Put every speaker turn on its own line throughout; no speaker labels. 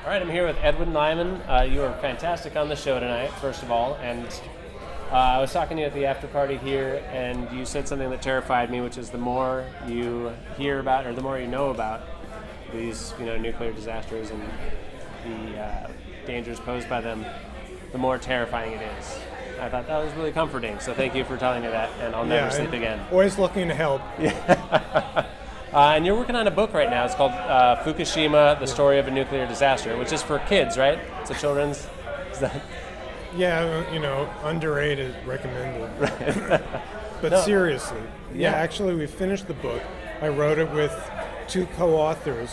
All right, I'm here with Edwin Lyman. You were fantastic on the show tonight, first of all, and I was talking to you at the after party here, and you said something that terrified me, which is the more you hear about, or the more you know about these, nuclear disasters and the dangers posed by them, the more terrifying it is. I thought that was really comforting, so thank you for telling me that, and I'll never sleep again.
Always looking to help.
And you're working on a book right now. It's called Fukushima, The Story of a Nuclear Disaster, which is for kids, right? It's a children's...
Yeah, underrated, recommended. But seriously, actually we finished the book. I wrote it with two co-authors.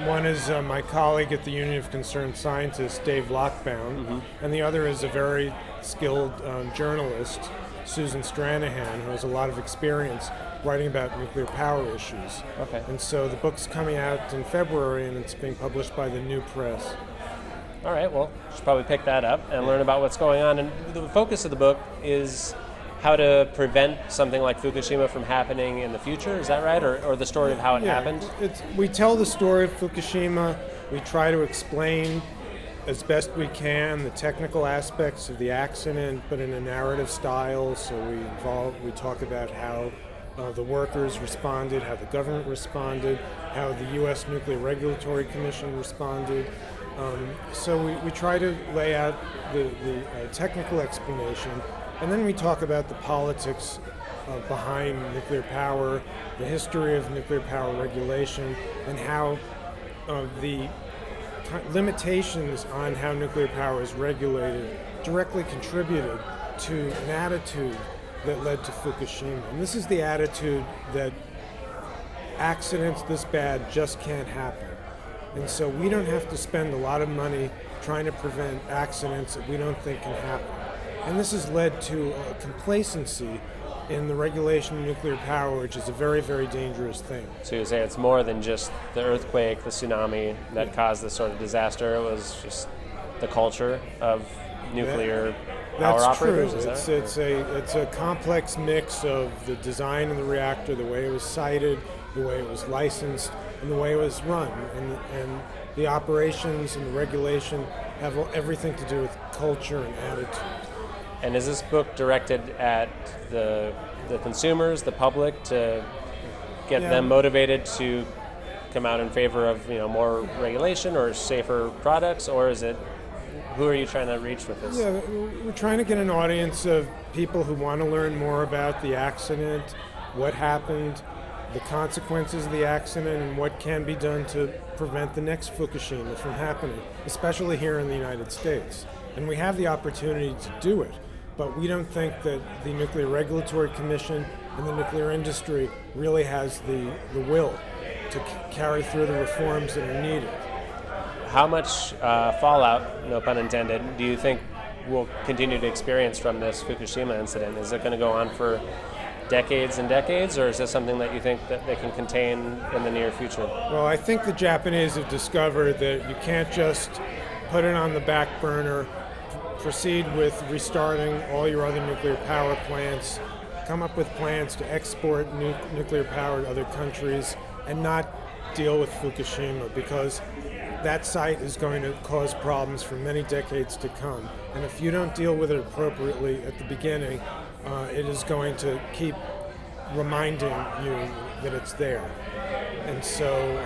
One is my colleague at the Union of Concerned Scientists, Dave Lockbound, and the other is a very skilled journalist, Susan Stranahan, who has a lot of experience writing about nuclear power issues.
Okay.
And so the book's coming out in February, and it's being published by the New Press.
All right, well, you should probably pick that up and learn about what's going on. And the focus of the book is how to prevent something like Fukushima from happening in the future. Is that right? Or the story of how it happened?
We tell the story of Fukushima. We try to explain as best we can the technical aspects of the accident, but in a narrative style. So we talk about how the workers responded, how the government responded, how the U.S. Nuclear Regulatory Commission responded. So we try to lay out the technical explanation, and then we talk about the politics behind nuclear power, the history of nuclear power regulation, and how the limitations on how nuclear power is regulated directly contributed to an attitude that led to Fukushima. And this is the attitude that accidents this bad just can't happen. And so we don't have to spend a lot of money trying to prevent accidents that we don't think can happen. And this has led to a complacency in the regulation of nuclear power, which is a very, very dangerous thing.
So you say it's more than just the earthquake, the tsunami that caused this sort of disaster. It was just the culture of nuclear power operators?
That's true. It's a complex mix of the design of the reactor, the way it was sited, the way it was licensed, and the way it was run. And the operations and the regulation have everything to do with culture and attitude.
And is this book directed at the consumers, the public, to get them motivated to come out in favor of more regulation or safer products, or is it, who are you trying to reach with this?
Yeah, we're trying to get an audience of people who want to learn more about the accident, what happened, the consequences of the accident, and what can be done to prevent the next Fukushima from happening, especially here in the United States. And we have the opportunity to do it, but we don't think that the Nuclear Regulatory Commission and the nuclear industry really has the will to carry through the reforms that are needed.
How much fallout, no pun intended, do you think we'll continue to experience from this Fukushima incident? Is it going to go on for decades and decades, or is this something that you think that they can contain in the near future?
Well, I think the Japanese have discovered that you can't just put it on the back burner, proceed with restarting all your other nuclear power plants, come up with plans to export nuclear power to other countries, and not deal with Fukushima, because that site is going to cause problems for many decades to come. And if you don't deal with it appropriately at the beginning, it is going to keep reminding you that it's there. And so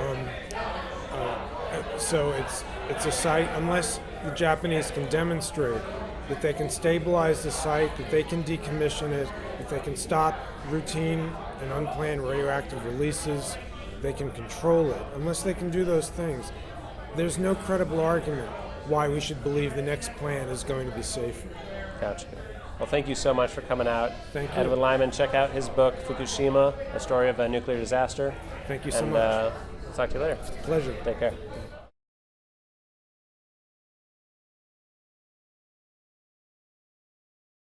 it's a site, unless the Japanese can demonstrate that they can stabilize the site, that they can decommission it, that they can stop routine and unplanned radioactive releases, they can control it. Unless they can do those things, there's no credible argument why we should believe the next plan is going to be safer.
Gotcha. Well, thank you so much for coming out.
Thank you.
Edwin Lyman, check out his book, Fukushima, A Story of a Nuclear Disaster.
Thank you so much.
And talk to you later.
Pleasure.
Take care.